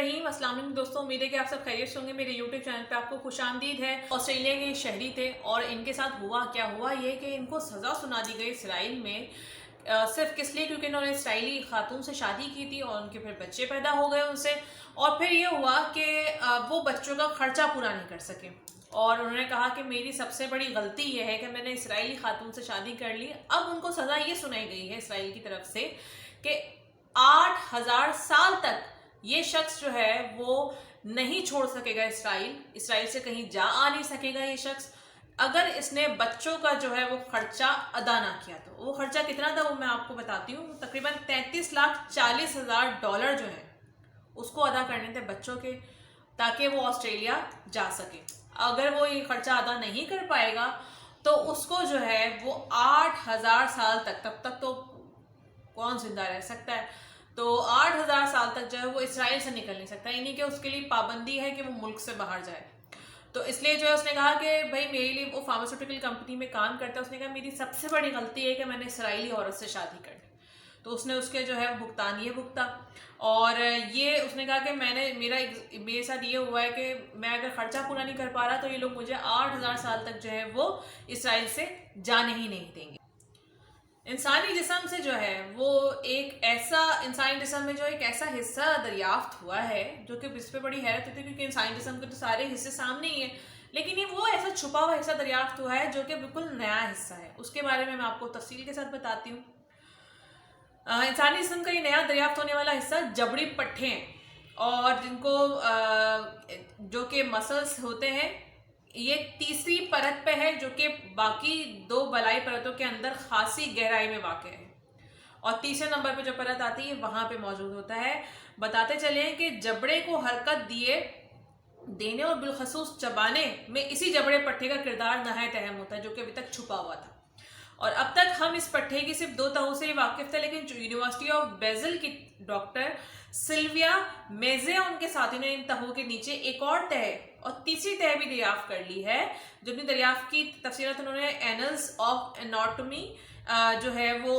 रहीम। अस्सलाम वालेकुम दोस्तों, उम्मीद है कि आप सब खैरियत से होंगे। मेरे यूट्यूब चैनल पे आपको खुशामदीद है। ऑस्ट्रेलिया के शहरी थे और इनके साथ हुआ क्या हुआ ये कि इनको सज़ा सुना दी गई इसराइल में, सिर्फ किस लिए क्योंकि इन्होंने इसराइली खातून से शादी की थी और उनके फिर बच्चे पैदा हो गए उनसे। और फिर ये हुआ कि वो बच्चों का खर्चा पूरा नहीं कर सके और उन्होंने कहा कि मेरी सबसे बड़ी गलती ये है कि मैंने इसराइली खातून से शादी कर ली। अब उनको सज़ा ये सुनाई गई है इसराइल की तरफ से कि 8000 साल तक ये शख्स जो है वो नहीं छोड़ सकेगा इसराइल से कहीं जा आ नहीं सकेगा ये शख्स, अगर इसने बच्चों का जो है वो खर्चा अदा ना किया। तो वो खर्चा कितना था वो मैं आपको बताती हूँ। तकरीबन 33,40,000 डॉलर जो है उसको अदा करने थे बच्चों के, ताकि वो ऑस्ट्रेलिया जा सके। अगर वो ये खर्चा अदा नहीं कर पाएगा तो उसको जो है वो 8000 साल तक तो कौन जिंदा रह सकता है, तो 8000 साल तक जो है वो इसराइल से निकल नहीं सकता, यानी कि उसके लिए पाबंदी है कि वो मुल्क से बाहर जाए। तो इसलिए जो है उसने कहा कि भाई मेरे लिए, वो फार्मास्यूटिकल कंपनी में काम करता है, उसने कहा मेरी सबसे बड़ी गलती है कि मैंने इसराइली औरत से शादी कर ली। तो उसने उसके जो है भुगतान ये भुगता और ये उसने कहा कि मेरे साथ ये हुआ है कि मैं अगर खर्चा पूरा नहीं कर पा रहा तो ये लोग मुझे 8000 साल तक जो है वो इसराइल से जाने ही नहीं देंगे। इंसानी जिस्म से जो है वो एक ऐसा, इंसानी जिस्म में जो एक ऐसा हिस्सा दरियाफ्त हुआ है जो कि इस पर बड़ी हैरत होती है क्योंकि इंसानी जिस्म के तो सारे हिस्से सामने ही है, लेकिन ये वो ऐसा छुपा हुआ हिस्सा दरियाफ्त हुआ है जो कि बिल्कुल नया हिस्सा है। उसके बारे में मैं आपको तफसील के साथ बताती हूँ। इंसानी जिस्म का ये नया दरियाफ्त होने वाला हिस्सा जबड़ी पट्टे हैं और जिनको जो कि मसल्स होते हैं, ये तीसरी परत पे है जो कि बाकी दो बलाई परतों के अंदर खासी गहराई में वाक़ है और तीसरे नंबर पे जो परत आती है वहां पे मौजूद होता है। बताते चले कि जबड़े को हरकत देने और बिलखसूस चबाने में इसी जबड़े पट्टे का किरदार नहायत अहम होता है जो कि अभी तक छुपा हुआ था। और अब तक हम इस पट्टे की सिर्फ 2 तहों से ही वाकिफ थे, लेकिन यूनिवर्सिटी ऑफ बेजल की डॉक्टर सिल्विया मेजे और उनके साथियों ने इन तहों के नीचे एक और तह और तीसरी तह भी दरियाफ्त कर ली है। जो अपनी दरियाफ्त की तफसीलात उन्होंने एनल्स ऑफ एनाटॉमी जो है वो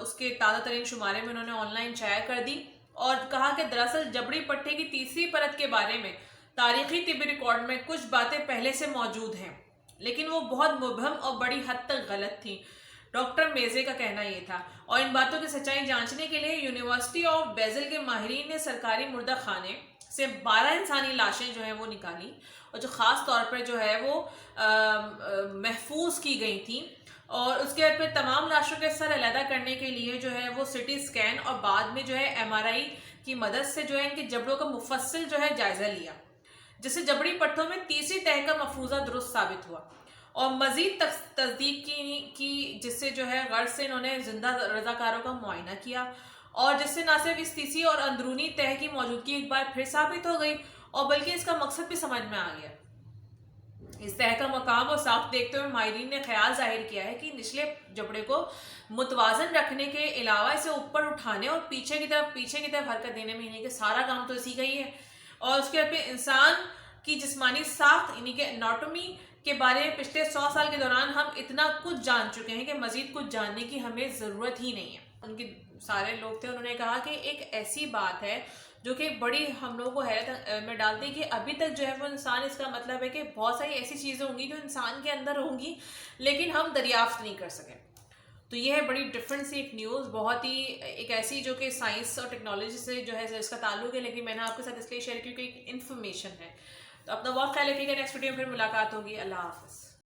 उसके ताज़ा तरीन शुमारे में उन्होंने ऑनलाइन शाया कर दी और कहा कि दरअसल जबड़ी पट्टे की तीसरी परत के बारे में तारीखी तिब्बी रिकॉर्ड में कुछ बातें पहले से मौजूद हैं, लेकिन वो बहुत मुबहम और बड़ी हद तक गलत थी। डॉक्टर मेजे का कहना यह था और इन बातों की सच्चाई जांचने के लिए यूनिवर्सिटी ऑफ बेजल के माहिरीन ने सरकारी मुर्दा खाने से 12 इंसानी लाशें जो हैं वो निकाली और जो ख़ास तौर पर जो है वो महफूज की गई थी और उसके बाद फिर तमाम लाशों के सर अलहदा करने के लिए जो है वो सिटी स्कैन और बाद में जो है MRI की मदद से जो है इनके जबड़ों का मुफस्सिल जो है जायजा लिया, जिससे जबड़ी पट्टों में तीसरी तह का मफरूजा दुरुस्त साबित हुआ और मजीद तस्दीक की जिससे जो है गर्ज से इन्होंने जिंदा रजाकारों का मुआयना किया और जिससे न सिर्फ इस तीसरी और अंदरूनी तह की मौजूदगी एक बार फिर साबित हो गई और बल्कि इसका मकसद भी समझ में आ गया। इस तह का मकाम और साख्त देखते हुए माहिरीन ने ख्याल जाहिर किया है कि निचले जबड़े को मुतवाजन रखने के अलावा इसे ऊपर उठाने और पीछे की तरफ हरकत देने में इन्हीं के सारा काम तो इसी का ही है। और उसके बाद इंसान की जिस्मानी साख्त यानी कि एनाटॉमी के बारे में पिछले 100 साल के दौरान हम इतना कुछ जान चुके हैं कि मजीद कुछ जानने की हमें ज़रूरत ही नहीं है। उनके सारे लोग थे, उन्होंने कहा कि एक ऐसी बात है जो कि बड़ी हम लोगों को हैरत में डालती है कि अभी तक जो है वो इंसान, इसका मतलब है कि बहुत सारी ऐसी चीज़ें होंगी जो इंसान के अंदर होंगी लेकिन हम दरियाफ्त नहीं कर सके। तो ये है बड़ी डिफरेंट सी एक न्यूज़, बहुत ही एक ऐसी जो कि साइंस और टेक्नोलॉजी से जो है इसका ताल्लुक है, लेकिन मैंने आपके साथ इसलिए शेयर की क्योंकि एक इन्फॉर्मेशन है। तो अपना बहुत ख्याल रखिएगा। नेक्स्ट वीडियो में फिर मुलाकात होगी। अल्लाह हाफ़िज़।